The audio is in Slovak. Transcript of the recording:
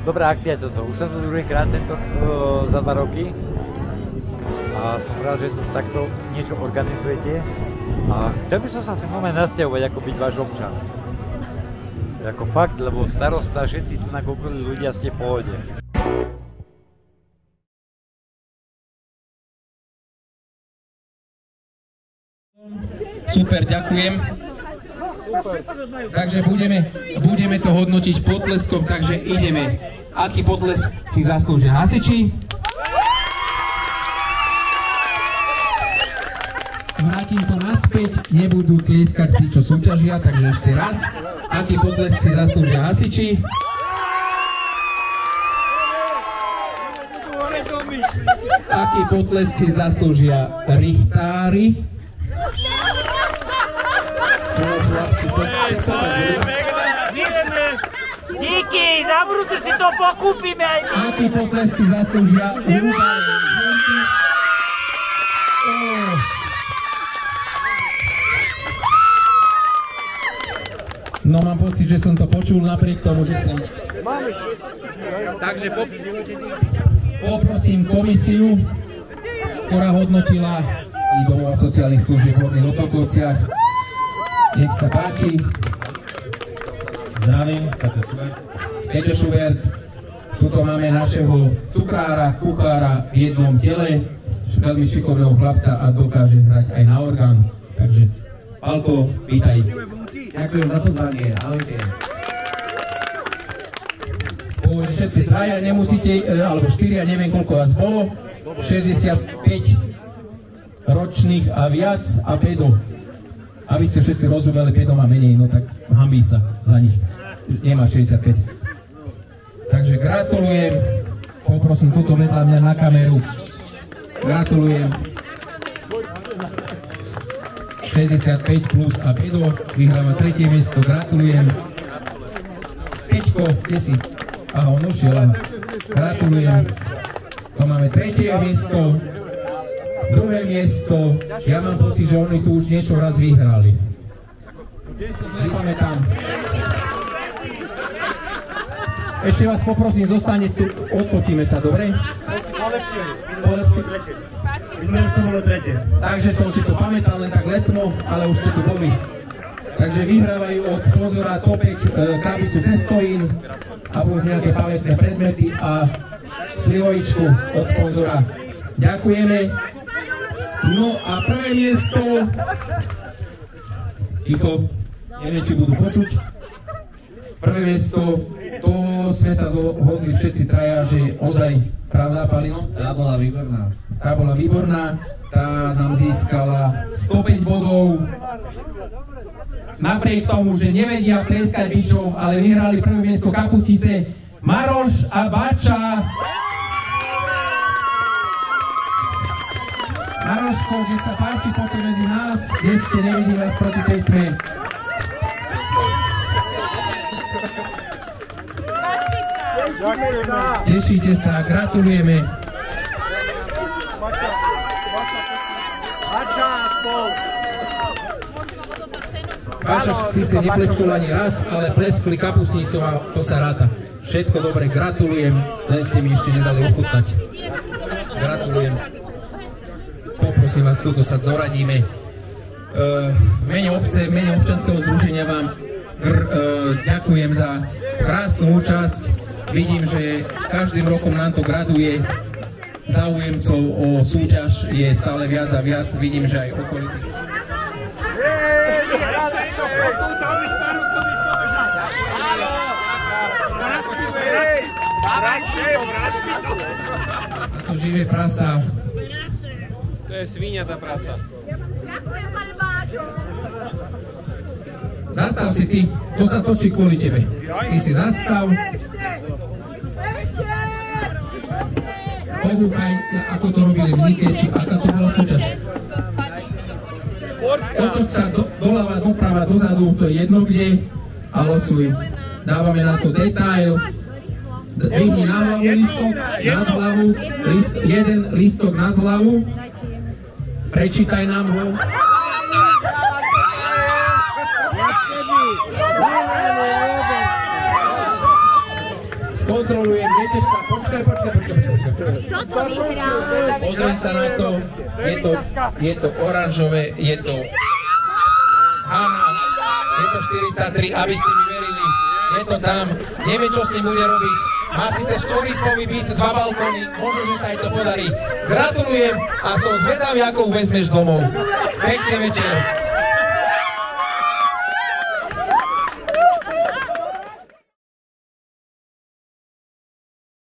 Dobrá akcia toto. Už som to druhýkrát za 2 roky a som rád, že to takto niečo organizujete a chcel by som sa si moment nasťahovať, ako byť váš občan. Ako fakt, lebo starosta, všetci tu nakúpili ľudia, ste v pohode. Super, ďakujem. Takže budeme to hodnotiť potleskom, takže ideme. Aký potlesk si zaslúžia hasiči? Vrátim to naspäť, nebudú tlieskať tí, čo súťažia, takže ešte raz. Aký potlesk si zaslúžia hasiči? Aký potlesk si zaslúžia richtári? Díky, na budúce si to pokúpime aj my. Aký potlesky zaslúžia ľudáre? No mám pocit, že som to počul napriek tomu, že som... Takže poprosím komisiu, ktorá hodnotila i domov sociálnych služieb v Horných Otokovciach. Nech sa páči. Zdravím, Peťo Šubert. Tuto máme našeho cukrára, kuchára v jednom tele, veľmi šikovného chlapca a dokáže hrať aj na orgán. Takže, Pálko, vítaj. Ďakujem za pozvanie, ahojte. Pôvodne všetci traja, nemusíte, alebo 4, neviem koľko vás bolo, 65 ročných a viac a pedo. Aby ste všetci rozumeli, pedo má menej, no tak hanbí sa za nich. Nemá 65. Takže gratulujem, poprosím tuto vedľa mňa na kameru. Gratulujem. 65 plus a pedo, vyhráva 3. miesto, gratulujem. Peťko, kde si? Aha, on ušiel, aha. Gratulujem. To máme 3. miesto. 2. miesto, ja mám pocit, že oni tu už niečo raz vyhrali. Zípame tam. Ešte vás poprosím, zostane tu, odfotíme sa, dobre? Takže som si to pamätal len tak letmo, ale už ste tu boli. Takže vyhrávajú od sponzora Topek krabicu cestovín a plus nejaké pamätné predmety a slivovičku od sponzora. Ďakujeme. No a prvé miesto, ticho, neviem, či budú počuť. Prvé miesto, to sme sa zhodli všetci traja, že ozaj, pravda, Palino? Tá bola výborná. Tá bola výborná, tá nám získala 105 bodov. Napriek tomu, že nevedia pleskať bičov, ale vyhrali prvé miesto Kapustice, Maroš a Bača. Maroško, že sa páči poďte medzi nás, kde ste, nevidím vás proti tej tme. Tešíte sa, gratulujeme. Bača síce nepleskol ani raz, ale pleskli kapusnicu a to sa ráta. Všetko dobre, gratulujem, len ste mi ešte nedali ochutnať. Gratulujem. Poprosím vás, tuto sa zoradíme. V mene obce, v mene občanského združenia vám ďakujem za krásnu účasť. Vidím, že každým rokom nám to graduje. Záujemcov o súťaž je stále viac a viac. Vidím, že aj okolitých. A to živé prasa. To je svíňa tá prasa. Zastav si ty, to sa točí kvôli tebe. Ty si zastav. Pozúchaj, ako to robili v Nikeči, aká to bola súťaž. Otoč sa doľava, doprava, dozadu, to je jedno kde, a losuj. Dávame na to detail. Dvihni na hlavu listok, nad hlavu, jeden listok nad hlavu. Prečítaj nám ho. Skontrolujem, neteš sa, počkaj. Toto vyhral. Pozri sa na to, je to oranžové, je to Hanna, je to 43, aby ste mi verili, je to tam, neviem čo s ním bude robiť, má síce štvorizkový byt, 2 balkóny, možno, že sa aj to podarí. Gratulujem a som zvedavý, ako ju vezmeš domov. Pekný večer.